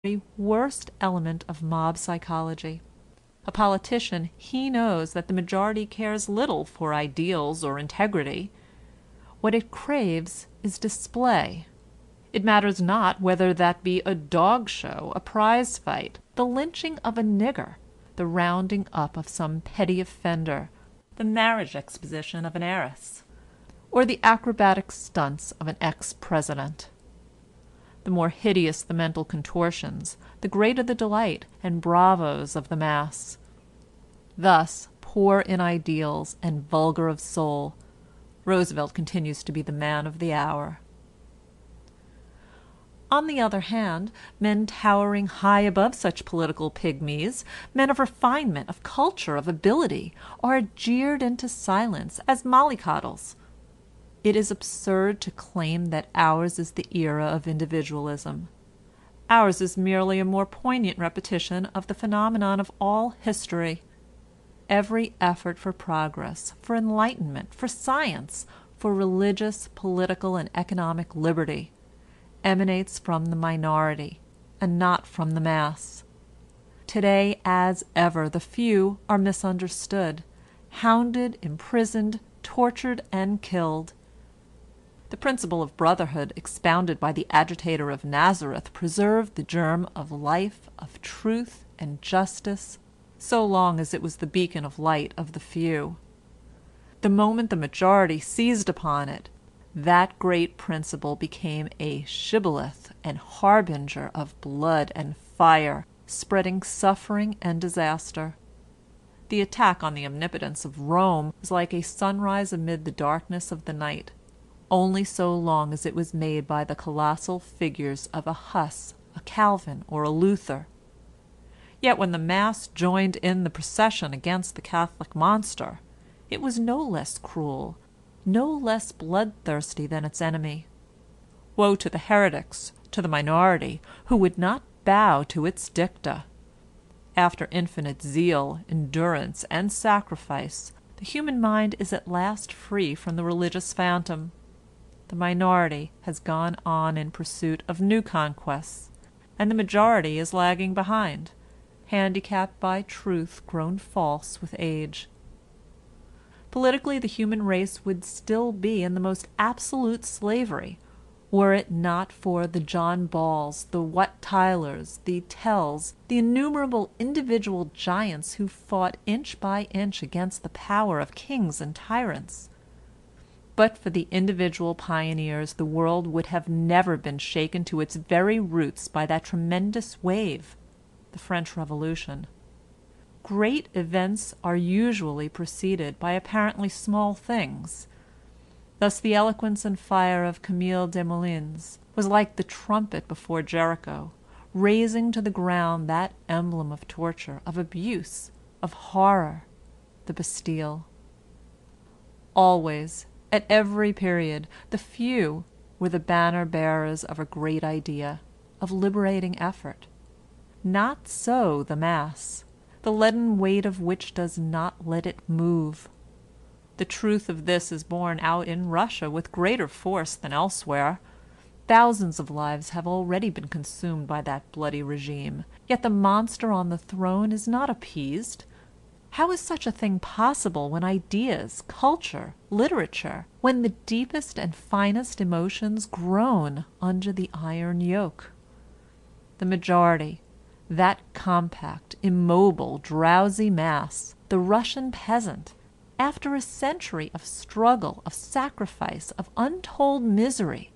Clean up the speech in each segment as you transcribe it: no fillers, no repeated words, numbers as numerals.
very worst element of mob psychology. A politician, he knows that the majority cares little for ideals or integrity. What it craves is display. It matters not whether that be a dog show, a prize fight, the lynching of a nigger, the rounding up of some petty offender, the marriage exposition of an heiress, or the acrobatic stunts of an ex-president. The more hideous the mental contortions, the greater the delight and bravos of the mass. Thus, poor in ideals and vulgar of soul, Roosevelt continues to be the man of the hour. On the other hand, men towering high above such political pygmies, men of refinement, of culture, of ability, are jeered into silence as mollycoddles. It is absurd to claim that ours is the era of individualism. Ours is merely a more poignant repetition of the phenomenon of all history. Every effort for progress, for enlightenment, for science, for religious, political, and economic liberty emanates from the minority, and not from the mass. Today, as ever, the few are misunderstood, hounded, imprisoned, tortured, and killed. The principle of brotherhood expounded by the agitator of Nazareth preserved the germ of life, of truth, and justice, so long as it was the beacon of light of the few. The moment the majority seized upon it, that great principle became a shibboleth and harbinger of blood and fire, spreading suffering and disaster. The attack on the omnipotence of Rome was like a sunrise amid the darkness of the night, only so long as it was made by the colossal figures of a Huss, a Calvin, or a Luther. Yet when the mass joined in the procession against the Catholic monster, it was no less cruel, no less bloodthirsty than its enemy. Woe to the heretics, to the minority, who would not bow to its dicta. After infinite zeal, endurance, and sacrifice, the human mind is at last free from the religious phantom. The minority has gone on in pursuit of new conquests, and the majority is lagging behind, handicapped by truth grown false with age. Politically, the human race would still be in the most absolute slavery, were it not for the John Balls, the Wat Tylers, the Tells, the innumerable individual giants who fought inch by inch against the power of kings and tyrants. But for the individual pioneers, the world would have never been shaken to its very roots by that tremendous wave, the French Revolution. Great events are usually preceded by apparently small things. Thus the eloquence and fire of Camille Desmoulins was like the trumpet before Jericho, razing to the ground that emblem of torture, of abuse, of horror, the Bastille. Always, at every period, the few were the banner-bearers of a great idea, of liberating effort. Not so the mass, the leaden weight of which does not let it move. The truth of this is borne out in Russia with greater force than elsewhere. Thousands of lives have already been consumed by that bloody regime, yet the monster on the throne is not appeased. How is such a thing possible when ideas, culture, literature, when the deepest and finest emotions groan under the iron yoke? The majority, that compact, immobile, drowsy mass, the Russian peasant, after a century of struggle, of sacrifice, of untold misery,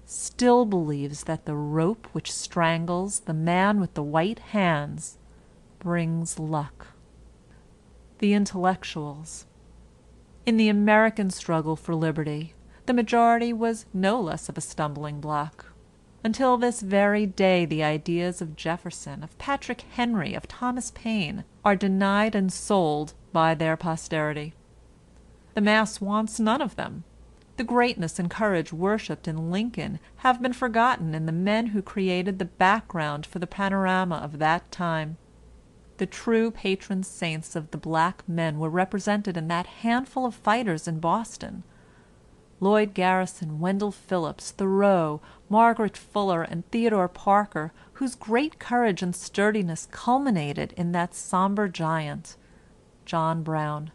still believes that the rope which strangles the man with the white hands brings luck. The intellectuals. In the American struggle for liberty, the majority was no less of a stumbling block. Until this very day the ideas of Jefferson, of Patrick Henry, of Thomas Paine, are denied and sold by their posterity. The mass wants none of them. The greatness and courage worshipped in Lincoln have been forgotten in the men who created the background for the panorama of that time. The true patron saints of the black men were represented in that handful of fighters in Boston. Lloyd Garrison, Wendell Phillips, Thoreau, Margaret Fuller, and Theodore Parker, whose great courage and sturdiness culminated in that somber giant, John Brown.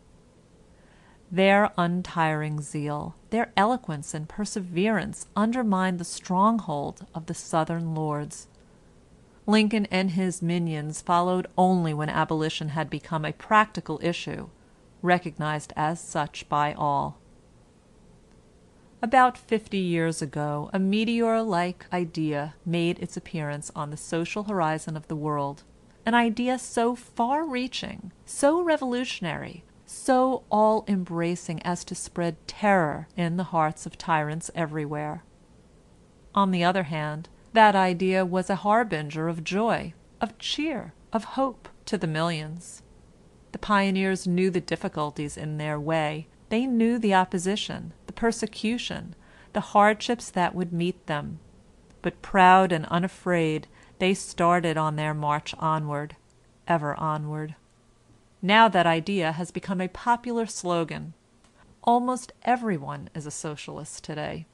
Their untiring zeal, their eloquence and perseverance undermined the stronghold of the Southern lords. Lincoln and his minions followed only when abolition had become a practical issue, recognized as such by all. About 50 years ago, a meteor-like idea made its appearance on the social horizon of the world, an idea so far-reaching, so revolutionary, so all-embracing as to spread terror in the hearts of tyrants everywhere. On the other hand, that idea was a harbinger of joy, of cheer, of hope to the millions. The pioneers knew the difficulties in their way. They knew the opposition, the persecution, the hardships that would meet them. But proud and unafraid, they started on their march onward, ever onward. Now that idea has become a popular slogan. Almost everyone is a socialist today.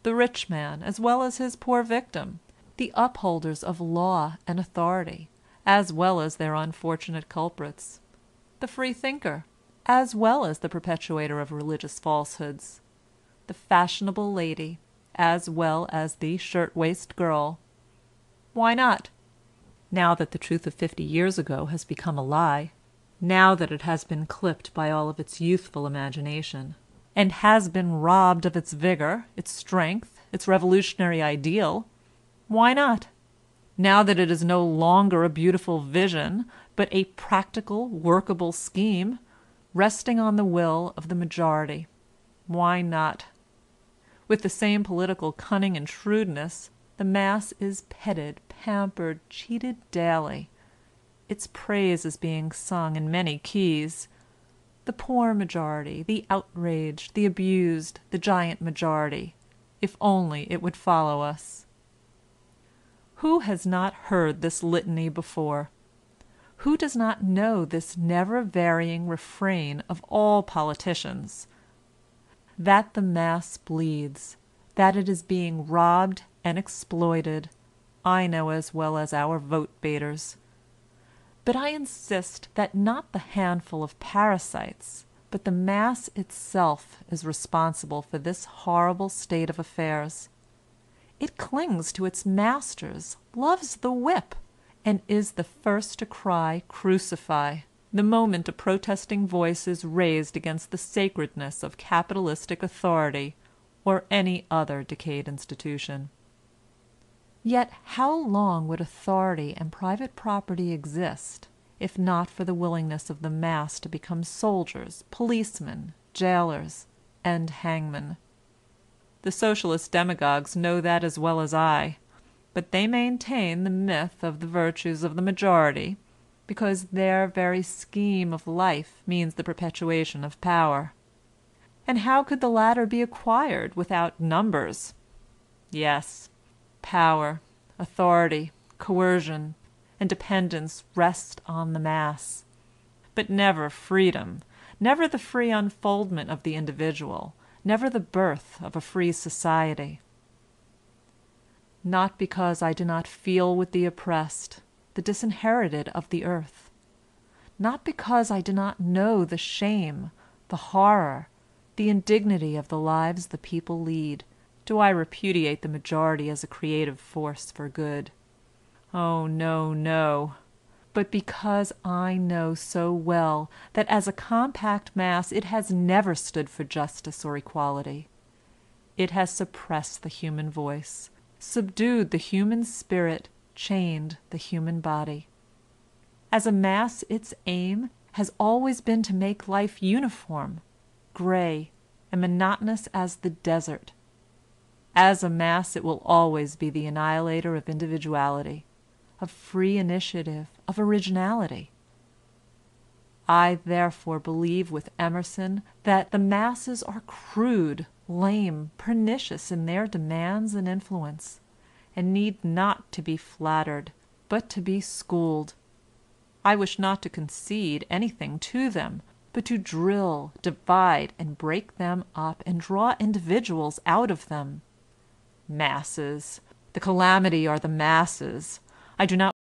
The rich man as well as his poor victim, the upholders of law and authority, as well as their unfortunate culprits, the free thinker, as well as the perpetuator of religious falsehoods, the fashionable lady, as well as the shirt-waist girl. Why not? Now that the truth of 50 years ago has become a lie, now that it has been clipped by all of its youthful imagination, and has been robbed of its vigor, its strength, its revolutionary ideal, why not? Now that it is no longer a beautiful vision, but a practical, workable scheme, resting on the will of the majority, why not? With the same political cunning and shrewdness, the mass is petted, pampered, cheated daily. Its praise is being sung in many keys. The poor majority, the outraged, the abused, the giant majority, if only it would follow us. Who has not heard this litany before? Who does not know this never-varying refrain of all politicians? That the mass bleeds, that it is being robbed and exploited, I know as well as our vote-baiters. But I insist that not the handful of parasites, but the mass itself is responsible for this horrible state of affairs. It clings to its masters, loves the whip, and is the first to cry "Crucify" the moment a protesting voice is raised against the sacredness of capitalistic authority or any other decayed institution. Yet how long would authority and private property exist if not for the willingness of the mass to become soldiers, policemen, jailers, and hangmen? The socialist demagogues know that as well as I, but they maintain the myth of the virtues of the majority, because their very scheme of life means the perpetuation of power. And how could the latter be acquired without numbers? Yes, power, authority, coercion, and dependence rest on the mass, but never freedom, never the free unfoldment of the individual, never the birth of a free society. Not because I do not feel with the oppressed, the disinherited of the earth, not because I do not know the shame, the horror, the indignity of the lives the people lead, do I repudiate the majority as a creative force for good. Oh, no, no, but because I know so well that as a compact mass it has never stood for justice or equality. It has suppressed the human voice, subdued the human spirit, chained the human body. As a mass, its aim has always been to make life uniform, gray, and monotonous as the desert. As a mass, it will always be the annihilator of individuality, of free initiative, of originality. I therefore believe with Emerson that the masses are crude, lame, pernicious in their demands and influence, and need not to be flattered, but to be schooled. I wish not to concede anything to them, but to drill, divide, and break them up, and draw individuals out of them. Masses! The calamity are the masses. I do not